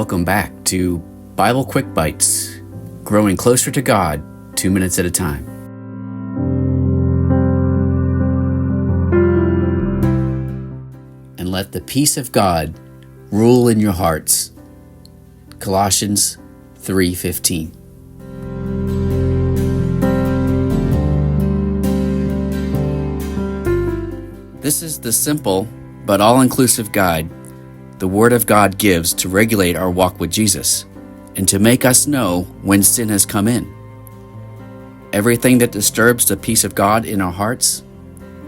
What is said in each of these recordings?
welcome back to Bible Quick Bites, growing closer to God 2 minutes at a time. And let the peace of God rule in your hearts. Colossians 3:15. This is the simple but all-inclusive guide the Word of God gives to regulate our walk with Jesus and to make us know when sin has come in. Everything that disturbs the peace of God in our hearts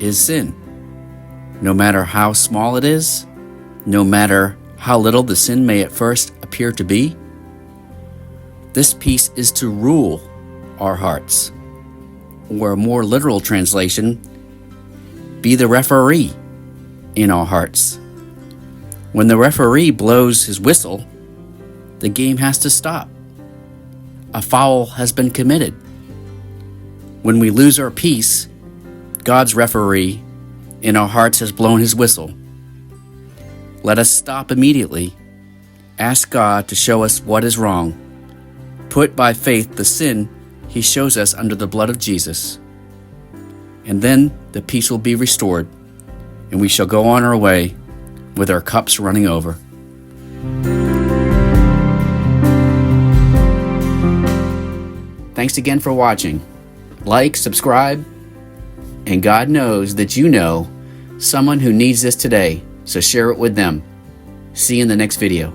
is sin. No matter how small it is, no matter how little the sin may at first appear to be, this peace is to rule our hearts. Or a more literal translation, be the referee in our hearts. When the referee blows his whistle, the game has to stop. A foul has been committed. When we lose our peace, God's referee in our hearts has blown his whistle. Let us stop immediately, ask God to show us what is wrong, put by faith the sin he shows us under the blood of Jesus, and then the peace will be restored, and we shall go on our way with our cups running over. Thanks again for watching. Like, subscribe, and God knows that you know someone who needs this today, so share it with them. See you in the next video.